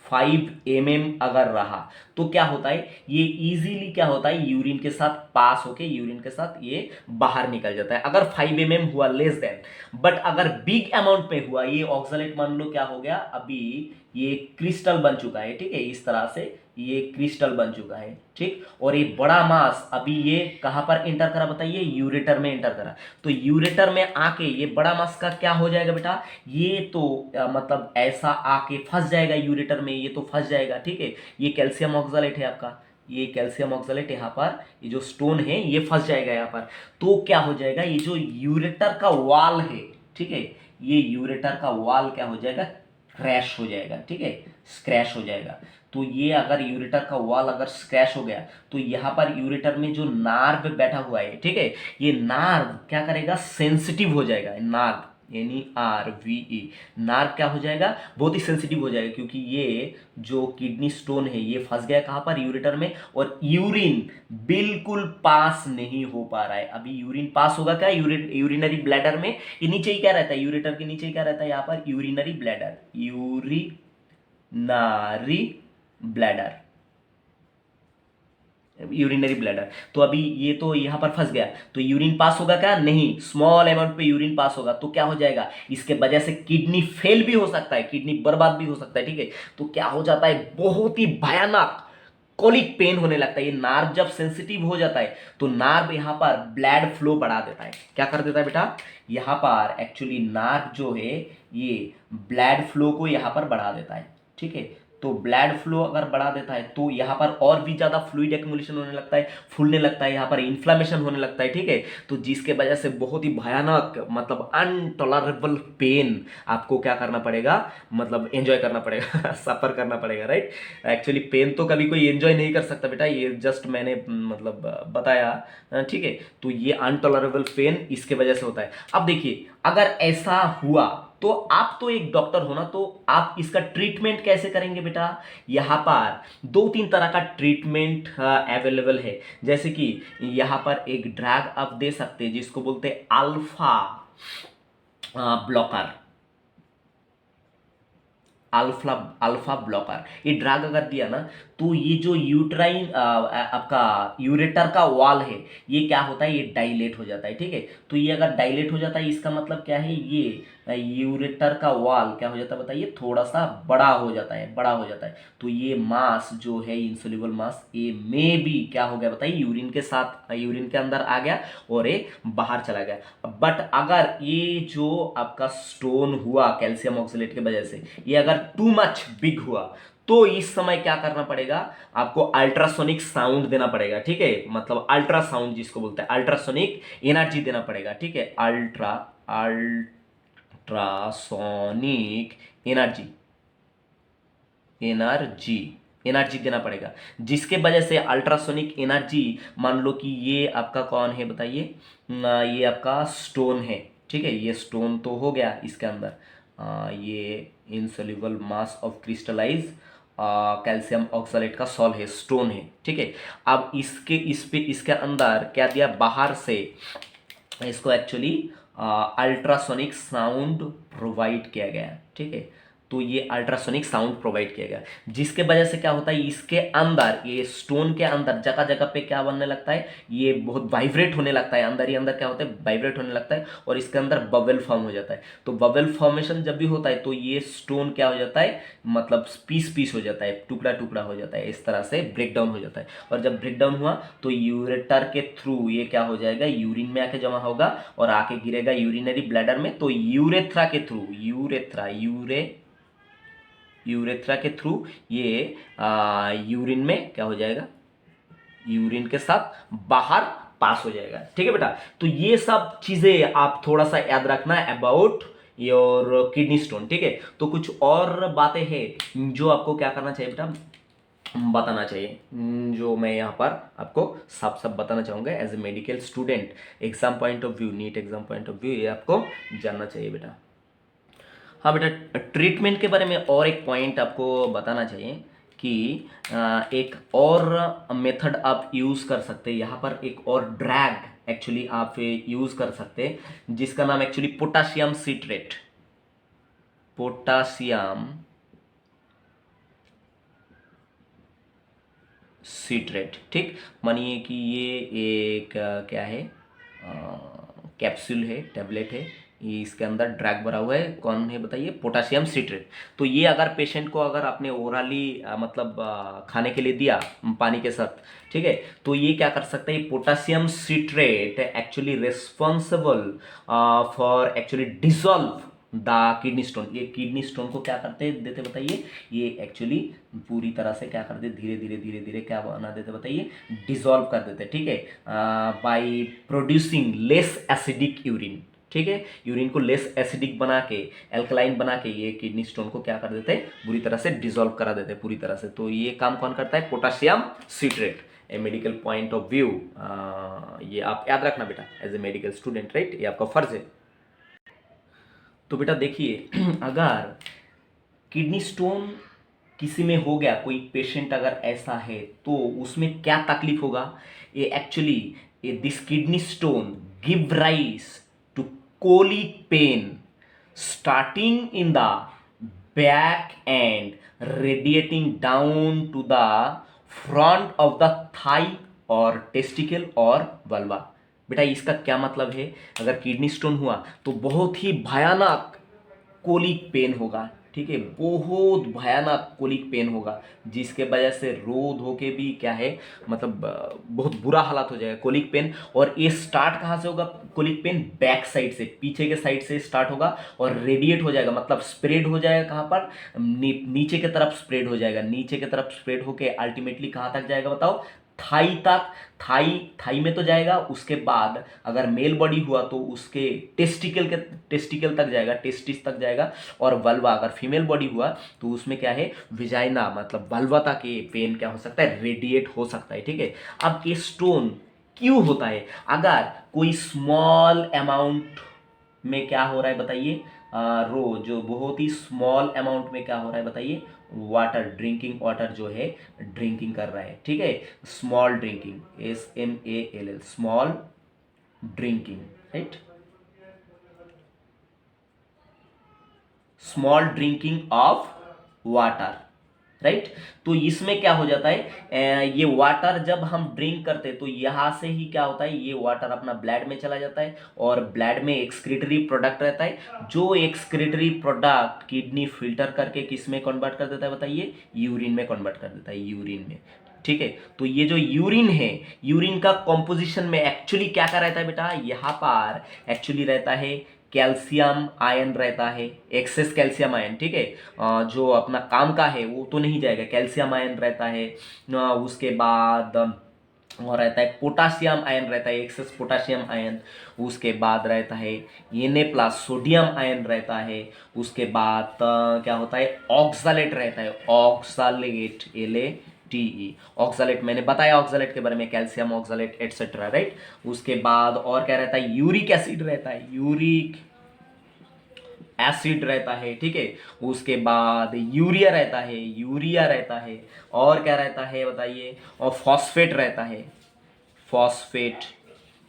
5 mm अगर रहा तो क्या होता है, ये इजीली क्या होता है, यूरिन के साथ पास होके यूरिन के साथ ये बाहर निकल जाता है अगर 5 mm हुआ लेस देन। बट अगर बिग अमाउंट में हुआ, ये ऑक्सालेट मान लो क्या हो गया, अभी ये क्रिस्टल बन चुका है, ठीक है। इस तरह से ये क्रिस्टल बन चुका है, ठीक। और ये बड़ा मास अभी ये कहां पर एंटर करा, बताइए, यूरेटर में एंटर करा। तो यूरेटर में आके ये बड़ा मास का क्या हो जाएगा बेटा, ये तो मतलब ऐसा आके फंस जाएगा यूरेटर में, ये तो फंस जाएगा, ठीक है। ये कैल्शियम ऑक्सालेट है आपका, ये कैल्शियम ऑक्सालेट यहाँ पर, ये जो स्टोन है ये फंस जाएगा यहाँ पर। तो क्या हो जाएगा, ये जो यूरेटर का वॉल है, ठीक है, ये यूरेटर का वॉल क्या हो जाएगा, क्रैश हो जाएगा, ठीक है, स्क्रैश हो जाएगा। तो ये अगर यूरेटर का वॉल अगर स्क्रैश हो गया तो यहाँ पर यूरेटर में जो नार्व बैठा हुआ है, ठीक है, ये नार्व क्या करेगा, सेंसिटिव हो जाएगा। नार्व NERVE, नार्व क्या हो जाएगा, बहुत ही सेंसिटिव हो जाएगा, क्योंकि ये जो किडनी स्टोन है ये फंस गया कहाँ पर, यूरेटर में। और यूरिन बिल्कुल पास नहीं हो पा रहा है। अभी यूरिन पास होगा क्या, यूरिनरी ब्लैडर में, ये नीचे ही क्या रहता है, यूरेटर के नीचे ही क्या रहता है यहाँ पर, urinary bladder, bladder, urinary bladder. तो अभी ये तो यहाँ पर फंस गया, तो यूरिन पास होगा क्या, नहीं, स्मॉल अमाउंट पे यूरिन पास होगा। तो क्या हो जाएगा, इसके वजह से किडनी फेल भी हो सकता है, किडनी बर्बाद भी हो सकता है, ठीक है। तो क्या हो जाता है, बहुत ही भयानक कोलिक पेन होने लगता है। ये नार्व जब सेंसिटिव हो जाता है तो नार्व यहाँ पर ब्लड फ्लो बढ़ा देता है। क्या कर देता है बेटा, यहाँ पर एक्चुअली नार्व जो है ये ब्लड फ्लो को यहाँ पर बढ़ा देता है, ठीक है। तो ब्लड फ्लो अगर बढ़ा देता है तो यहाँ पर और भी ज्यादा फ्लूइड एक्युमुलेशन होने लगता है, फूलने लगता है, यहाँ पर इन्फ्लामेशन होने लगता है, ठीक है। तो जिसके वजह से बहुत ही भयानक मतलब अनटॉलरेबल पेन आपको क्या करना पड़ेगा, मतलब एंजॉय करना पड़ेगा सफर करना पड़ेगा, राइट। एक्चुअली पेन तो कभी कोई एंजॉय नहीं कर सकता बेटा, ये जस्ट मैंने मतलब बताया, ठीक है। तो ये अनटॉलरेबल पेन इसके वजह से होता है। अब देखिए अगर ऐसा हुआ तो आप तो एक डॉक्टर हो ना, तो आप इसका ट्रीटमेंट कैसे करेंगे बेटा? यहाँ पर दो तीन तरह का ट्रीटमेंट अवेलेबल है। जैसे कि यहाँ पर एक ड्रग आप दे सकते हैं जिसको बोलते हैं alpha blocker. Alpha alpha blocker, ये ड्रग अगर दिया ना तो ये जो यूट्राइन आपका यूरेटर का वॉल है, ये क्या होता है, ये डाइलेट हो जाता है। ठीक है, तो ये अगर डाइलेट हो जाता है इसका मतलब क्या है, ये यूरेटर का वॉल क्या हो जाता है बताइए, थोड़ा सा बड़ा हो जाता है, बड़ा हो जाता है। तो ये मास जो है इंसोल्यूबल मास, ये में भी क्या हो गया बताइए, यूरिन के साथ, यूरिन के अंदर आ गया और ये बाहर चला गया। बट अगर ये जो आपका स्टोन हुआ कैल्शियम ऑक्सलेट की वजह से, ये अगर टू मच बिग हुआ तो इस समय क्या करना पड़ेगा, आपको अल्ट्रासोनिक साउंड देना पड़ेगा। ठीक है, मतलब अल्ट्रासाउंड जिसको बोलते हैं, अल्ट्रासोनिक एनर्जी देना पड़ेगा। ठीक है, अल्ट्रासोनिक एनर्जी एनर्जी एनर्जी देना पड़ेगा, जिसके वजह से अल्ट्रासोनिक एनर्जी, मान लो कि ये आपका कौन है बताइए, ये आपका स्टोन है। ठीक है, ये स्टोन तो हो गया इसके अंदर, ये insoluble mass of crystallise calcium oxalate का सॉल्व है, स्टोन है। ठीक है, अब इसके अंदर क्या दिया बाहर से, इसको एक्चुअली अल्ट्रासोनिक साउंड प्रोवाइड किया गया। ठीक है, तो ये अल्ट्रासोनिक साउंड प्रोवाइड किया गया, जिसके वजह से क्या होता है, इसके अंदर, ये स्टोन के अंदर जगह जगह पे क्या बनने लगता है, ये बहुत वाइब्रेट होने लगता है, अंदर ही अंदर क्या होता है, वाइब्रेट होने लगता है, और इसके अंदर बबल फॉर्म हो जाता है। तो बबल फॉर्मेशन जब भी होता है तो ये स्टोन क्या हो जाता है, मतलब पीस पीस हो जाता है, टुकड़ा टुकड़ा हो जाता है, इस तरह से ब्रेक डाउन हो जाता है। और जब ब्रेक डाउन हुआ तो यूरेटर के थ्रू ये क्या हो जाएगा, यूरिन में आके जमा होगा और आके गिरेगा यूरिनरी ब्लैडर में। तो यूरेथ्रा के थ्रू, यूरेथ्रा के थ्रू ये यूरिन में क्या हो जाएगा, यूरिन के साथ बाहर पास हो जाएगा। ठीक है बेटा, तो ये सब चीजें आप थोड़ा सा याद रखना अबाउट योर किडनी स्टोन। ठीक है, तो कुछ और बातें हैं जो आपको क्या करना चाहिए बेटा, बताना चाहिए, जो मैं यहाँ पर आपको सब सब बताना चाहूँगा as a medical student, exam point of view, NEET exam point of view, ये आपको जानना चाहिए बेटा। हाँ बेटा, ट्रीटमेंट के बारे में और एक पॉइंट आपको बताना चाहिए कि एक और मेथड आप यूज़ कर सकते हैं, यहाँ पर एक और ड्रैग एक्चुअली आप यूज़ कर सकते हैं, जिसका नाम actually potassium citrate, potassium citrate. ठीक, मानिए कि ये एक क्या है, कैप्सूल है, टैबलेट है, ये इसके अंदर ड्रग भरा हुआ है, कौन है बताइए, पोटाशियम सिट्रेट। तो ये अगर पेशेंट को अगर आपने ओरली मतलब खाने के लिए दिया पानी के साथ, ठीक है, तो ये क्या कर सकता है, potassium citrate actually responsible for actually dissolve the kidney stone. ये किडनी स्टोन को क्या करते देते बताइए, ये एक्चुअली पूरी तरह से क्या करते, धीरे धीरे धीरे धीरे क्या बना देते बताइए, डिसॉल्व कर देते। ठीक है, by producing less acidic urine. ठीक है, यूरिन को लेस एसिडिक बना के, एल्कलाइन बना के, ये किडनी स्टोन को क्या कर देते हैं, पूरी तरह से डिसॉल्व करा देते हैं पूरी तरह से। तो ये काम कौन करता है, potassium citrate. A medical point of view ये आप याद रखना बेटा as a medical student, right, ये आपका फर्ज है। तो बेटा देखिए अगर किडनी स्टोन किसी में हो गया, कोई पेशेंट अगर ऐसा है तो उसमें क्या तकलीफ होगा, ये actually this kidney stone give rise to colic pain starting in the back and radiating down to the front of the thigh और टेस्टिकल और वल्वा। बेटा इसका क्या मतलब है, अगर किडनी स्टोन हुआ तो बहुत ही भयानक कोलिक पेन होगा। ठीक है, बहुत भयानक कोलिक पेन होगा, जिसके वजह से रो धो के भी क्या है, मतलब बहुत बुरा हालत हो जाएगा कोलिक पेन। और ये स्टार्ट कहाँ से होगा, कोलिक पेन बैक साइड से, पीछे के साइड से स्टार्ट होगा और रेडिएट हो जाएगा, मतलब स्प्रेड हो जाएगा कहाँ पर, नीचे की तरफ स्प्रेड हो जाएगा, नीचे की तरफ स्प्रेड होके अल्टीमेटली कहाँ तक जाएगा बताओ, थाई तक। थाई में तो जाएगा, उसके बाद अगर मेल बॉडी हुआ तो उसके टेस्टिकल तक जाएगा, टेस्टिस तक जाएगा। और वल्वा अगर फीमेल बॉडी हुआ तो उसमें क्या है, विजाइना मतलब वल्वा तक ये पेन क्या हो सकता है, रेडिएट हो सकता है। ठीक है, अब ये स्टोन क्यों होता है, अगर कोई स्मॉल अमाउंट में क्या हो रहा है बताइए, रोज जो बहुत ही स्मॉल अमाउंट में क्या हो रहा है बताइए, वाटर, ड्रिंकिंग वाटर जो है ड्रिंकिंग कर रहा है, ठीक है। Small drinking, SMALL, small drinking, right, small drinking of water, right. तो इसमें क्या हो जाता है, ये वाटर जब हम ड्रिंक करते हैं तो यहां से ही क्या होता है, ये वाटर अपना ब्लड में चला जाता है और ब्लड में एक्सक्रीटरी प्रोडक्ट रहता है, जो एक्सक्रीटरी प्रोडक्ट किडनी फिल्टर करके किस में कन्वर्ट कर देता है बताइए, यूरिन में कन्वर्ट कर देता है, यूरिन में, ठीक है। तो ये जो यूरिन है, यूरिन का कॉम्पोजिशन में एक्चुअली क्या क्या रहता है बेटा, यहाँ पर एक्चुअली रहता है कैल्शियम आयन रहता है, एक्सेस कैल्शियम आयन, ठीक है। जो अपना काम का है वो तो नहीं जाएगा, कैल्शियम आयन रहता है। उसके बाद और रहता है पोटासियम आयन रहता है, एक्सेस पोटासियम आयन। उसके बाद रहता है Na+ सोडियम आयन रहता है। उसके बाद क्या होता है, ऑक्सालेट रहता है, ऑक्सालेट, LATE, ऑक्सालेट मैंने बताया ऑक्सालेट के बारे में, कैल्शियम ऑक्सालेट एटसेट्रा, राइट। उसके बाद और क्या रहता है, यूरिक एसिड रहता है, यूरिक एसिड रहता है, ठीक है। उसके बाद यूरिया रहता है, यूरिया रहता है, और क्या रहता है बताइए, और फॉस्फेट रहता है, फॉस्फेट,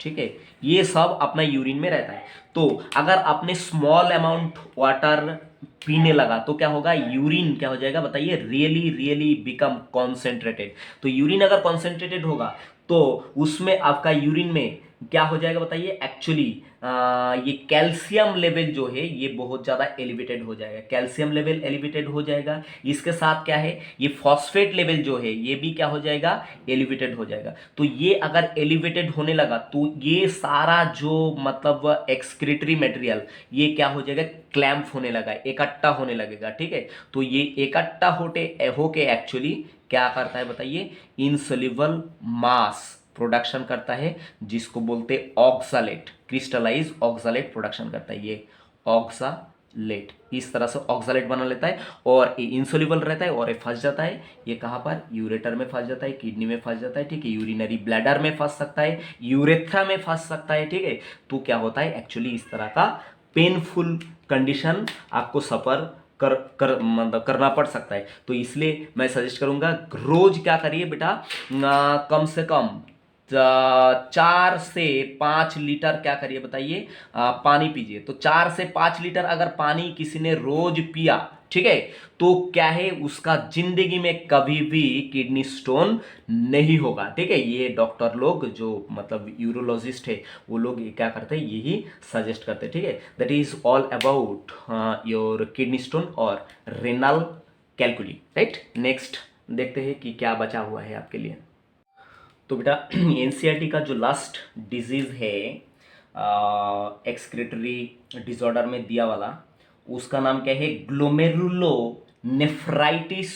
ठीक है। ये सब अपना यूरिन में रहता है। तो अगर आपने स्मॉल अमाउंट वाटर पीने लगा तो क्या होगा, यूरिन क्या हो जाएगा बताइए, रियली रियली बिकम कॉन्सेंट्रेटेड। तो यूरिन अगर कॉन्सेंट्रेटेड होगा तो उसमें आपका यूरिन में क्या हो जाएगा बताइए, एक्चुअली ये कैल्शियम लेवल जो है ये बहुत ज़्यादा एलिवेटेड हो जाएगा, कैल्शियम लेवल एलिवेटेड हो जाएगा। इसके साथ क्या है, ये फॉस्फेट लेवल जो है ये भी क्या हो जाएगा, एलिवेटेड हो जाएगा। तो ये अगर एलिवेटेड होने लगा तो ये सारा जो मतलब एक्सक्रीटरी मटेरियल ये क्या हो जाएगा, क्लैम्प होने लगा, इकट्ठा होने लगेगा, ठीक है। तो ये इकट्ठा होके एक्चुअली क्या करता है बताइए, इनसोल्यूबल मास प्रोडक्शन करता है, जिसको बोलते हैं ऑक्सालेट, क्रिस्टलाइज ऑक्सालेट प्रोडक्शन करता है ये ऑक्सालेट। इस तरह से ऑक्सालेट बना लेता है और ये इंसोल्यूबल रहता है और ये फंस जाता है, ये कहाँ पर, यूरेटर में फंस जाता है, किडनी में फंस जाता है, ठीक है, यूरिनरी ब्लैडर में फंस सकता है, यूरेथ्रा में फंस सकता है, ठीक है। तो क्या होता है एक्चुअली, इस तरह का पेनफुल कंडीशन आपको सफर कर मतलब करना पड़ सकता है। तो इसलिए मैं सजेस्ट करूंगा रोज क्या करिए बेटा, कम से कम 4 से 5 लीटर क्या करिए बताइए, पानी पीजिए। तो 4 से 5 लीटर अगर पानी किसी ने रोज पिया, ठीक है, तो क्या है, उसका जिंदगी में कभी भी किडनी स्टोन नहीं होगा, ठीक है। ये डॉक्टर लोग जो मतलब यूरोलॉजिस्ट है वो लोग ये क्या करते हैं, यही सजेस्ट करते हैं, ठीक है। That is all about your kidney stone और रेनल कैलकुली, राइट। नेक्स्ट देखते हैं कि क्या बचा हुआ है आपके लिए। तो बेटा एनसीईआरटी का जो लास्ट डिजीज है एक्सक्रीटरी डिसऑर्डर में दिया वाला, उसका नाम क्या है, ग्लोमेरुलो नेफ्राइटिस,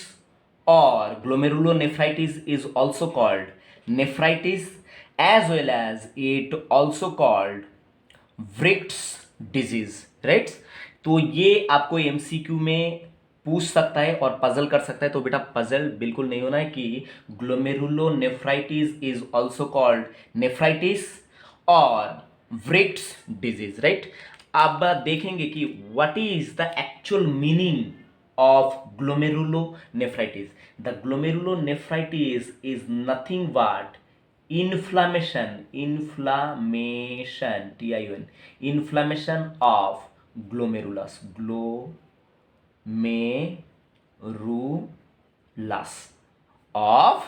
और glomerulonephritis is also called nephritis as well as it also called Bright's disease, right. तो ये आपको एमसीक्यू में पूछ सकता है और पजल कर सकता है। तो बेटा पजल बिल्कुल नहीं होना है कि glomerulo nephritis is also called nephritis और व्रिक्ट्स डिजीज, राइट। अब देखेंगे कि what is the actual meaning of glomerulo nephritis. The glomerulo nephritis is nothing but inflammation, TION, inflammation of glomerulus, of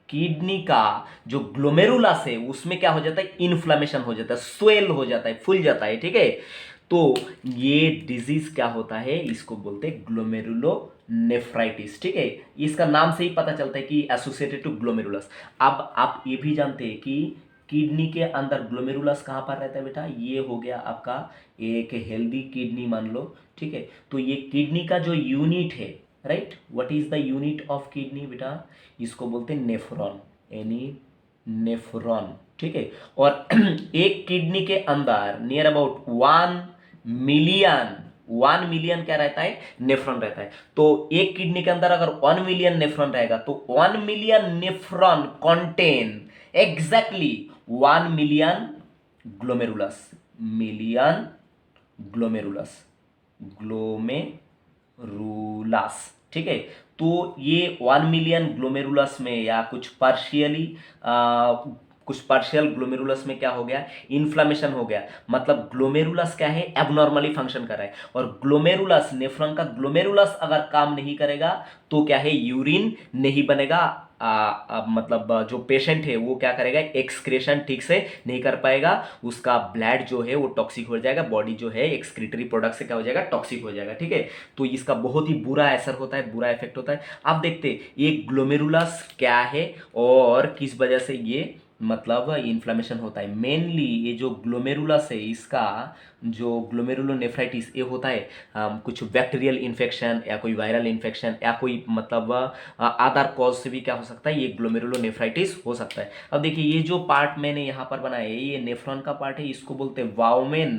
kidney का जो ग्लोमेरुलस है उसमें क्या हो जाता है, इन्फ्लामेशन हो जाता है, स्वेल हो जाता है, फूल जाता है, ठीक है। तो ये डिजीज क्या होता है, इसको बोलते हैं ग्लोमेरुलो नेफ्राइटिस, ठीक है। इसका नाम से ही पता चलता है कि एसोसिएटेड टू ग्लोमेरुलस। अब आप ये भी जानते हैं कि किडनी के अंदर ग्लोमेरुलस कहाँ पर रहता है बेटा, ये हो गया आपका एक हेल्दी किडनी मान लो, ठीक है। तो ये किडनी का जो यूनिट है, right, what is the unit of kidney बेटा, इसको बोलते हैं नेफ्रॉन, नेफ्रॉन, ठीक है। और एक किडनी के अंदर नियर अबाउट 1 मिलियन क्या रहता है, नेफ्रॉन रहता है। तो एक किडनी के अंदर अगर 1 मिलियन नेफ्रॉन रहेगा तो 1 million nephron contain exactly 1 million glomerulus, million glomerulus, glomerulus, ठीक है। तो ये 1 मिलियन ग्लोमेरुलस में या कुछ पार्शियल ग्लोमेरुलस में क्या हो गया, इन्फ्लामेशन हो गया। मतलब ग्लोमेरुलस क्या है, एबनॉर्मली फंक्शन कर रहा है। और ग्लोमेरुलस, नेफ्रॉन का ग्लोमेरुलस अगर काम नहीं करेगा तो क्या है, यूरिन नहीं बनेगा। मतलब जो पेशेंट है वो क्या करेगा, एक्सक्रेशन ठीक से नहीं कर पाएगा, उसका ब्लड जो है वो टॉक्सिक हो जाएगा, बॉडी जो है एक्सक्रीटरी प्रोडक्ट से क्या हो जाएगा, टॉक्सिक हो जाएगा, ठीक है। तो इसका बहुत ही बुरा असर होता है, बुरा इफेक्ट होता है। अब देखते हैं ये ग्लोमेरुलस क्या है और किस वजह से ये मतलब इन्फ्लेमेशन होता है। मेनली ये जो ग्लोमेरुलस है, इसका जो ग्लोमेरुलोनेफ्राइटिस ये होता है कुछ बैक्टीरियल इन्फेक्शन या कोई वायरल इन्फेक्शन या कोई मतलब अदर कॉज से भी क्या हो सकता है, ये ग्लोमेरुलोनेफ्राइटिस हो सकता है। अब देखिए ये जो पार्ट मैंने यहाँ पर बनाया है ये नेफ्रॉन का पार्ट है, इसको बोलते हैं वाउमेन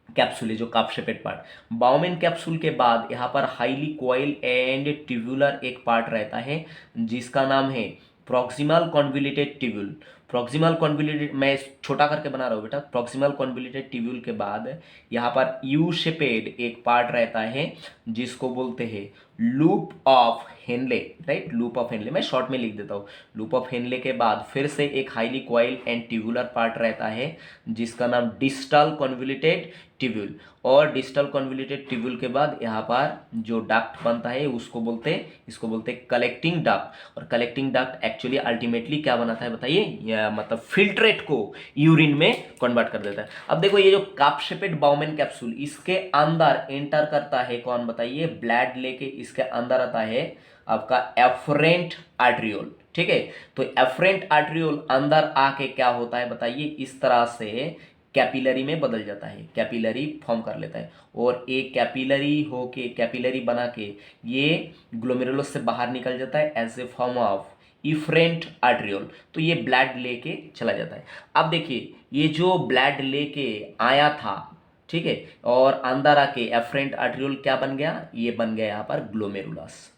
कैप्सूल है, जो cup shaped part. Bowmen capsule के बाद यहाँ पर हाईली कॉइल एंड ट्यूबुलर एक पार्ट रहता है जिसका नाम है proximal convoluted tubule. Proximal convoluted मैं छोटा करके बना रहा हूँ बेटा। प्रॉक्सिमल कॉन्वोल्यूटेड ट्यूब्यूल के बाद यहाँ पर यू शेपेड एक पार्ट रहता है जिसको बोलते हैं loop of Henle, right, loop of Henle, मैं शॉर्ट में लिख देता हूँ। लूप ऑफ हेनले के बाद फिर से एक highly coil and tubular part रहता है जिसका नाम डिस्टल कॉन्वोल्यूटेड ट्यूब्यूल। और डिस्टल कॉन्वोल्यूटेड ट्यूब्यूल के बाद यहाँ पर जो डक्ट बनता है इसको बोलते हैं कलेक्टिंग डक्ट। और कलेक्टिंग डक्ट एक्चुअली अल्टीमेटली क्या बनाता है बताइए, मतलब फिल्ट्रेट को यूरिन में कन्वर्ट कर देता है। अब देखो ये जो कप शेपेड बाउमेन कैप्सूल, इसके अंदर एंटर करता है कौन बताइए, ब्लड लेके इसके अंदर आता है आपका एफरेंट आर्ट्रियोल, ठीक है। तो एफरेंट आर्ट्रियोल अंदर आके क्या होता है बताइए, इस तरह से कैपिलरी में बदल जाता है, कैपिलरी फॉर्म कर लेता है। और एक कैपिलरी होके, कैपिलरी बना के ये ग्लोमेरुलस से बाहर निकल जाता है as a form of efferent arteriole. तो ये ब्लड लेके चला जाता है। अब देखिए ये जो ब्लड लेके आया था, ठीक है, और अंदर आके एफरेंट आर्ट्रियोल क्या बन गया, ये बन गया यहाँ पर glomerulus,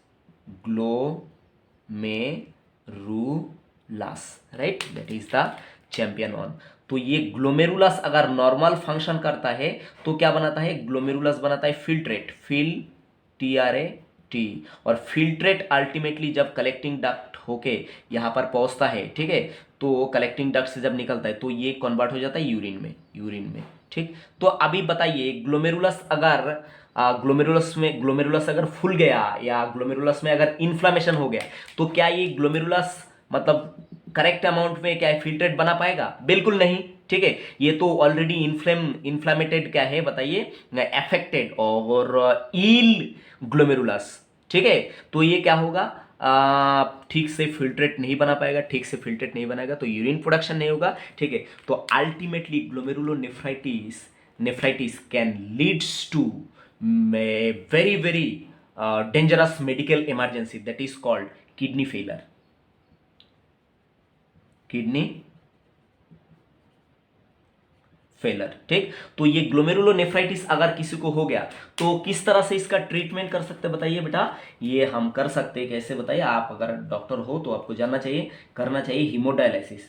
glomerulus, right, that is the champion one. तो ये ग्लोमेरुलस अगर नॉर्मल फंक्शन करता है तो क्या बनाता है, ग्लोमेरुलस बनाता है फिल्ट्रेट, TRAT। और फिल्ट्रेट अल्टीमेटली जब कलेक्टिंग डक्ट होके यहाँ पर पहुंचता है, ठीक है, तो कलेक्टिंग डक्ट से जब निकलता है तो ये कन्वर्ट हो जाता है यूरिन में, ठीक। तो अभी बताइए ग्लोमेरुलस अगर ग्लोमेरुलस अगर फूल गया या ग्लोमेरुलस में अगर इन्फ्लामेशन हो गया तो क्या ये ग्लोमेरुलस मतलब करेक्ट अमाउंट में क्या है फिल्ट्रेट बना पाएगा, बिल्कुल नहीं, ठीक है। ये तो ऑलरेडी इन्फ्लेमेटेड क्या है बताइए, एफेक्टेड और इल ग्लोमेरुलस, ठीक है। तो ये क्या होगा, ठीक से फिल्ट्रेट नहीं बना पाएगा, ठीक से फिल्ट्रेट नहीं बनाएगा तो यूरिन प्रोडक्शन नहीं होगा, ठीक है। तो ultimately nephritis can leads to very very dangerous medical emergency that is called kidney failure, ठीक। तो ये ग्लोमेरुलोनेफ्राइटिस अगर किसी को हो गया तो किस तरह से इसका ट्रीटमेंट कर सकते हैं बताइए बेटा। ये हम कर सकते हैं कैसे बताइए, आप अगर डॉक्टर हो तो आपको करना चाहिए हीमोडायलिसिस,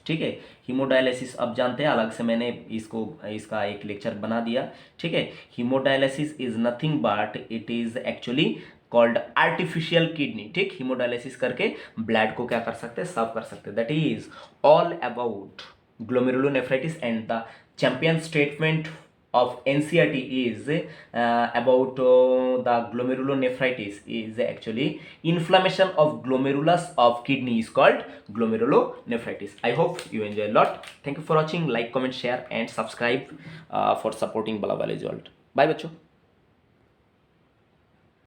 ठीक है। हीमोडायलिसिस अब जानते हैं, अलग से मैंने इसका एक लेक्चर बना दिया, ठीक है। Haemodialysis is nothing but it is actually called artificial kidney, ठीक। हीमोडायलिसिस करके ब्लड को क्या कर सकते हैं, सर्व कर सकते हैं। That is all about glomerulonephritis and the champion statement of NCERT is about the glomerulonephritis is actually inflammation of glomerulus of kidney is called glomerulonephritis. I hope you enjoy a lot. Thank you for watching. Like, comment, share and subscribe for supporting Bala Valley Result. Bye बच्चों.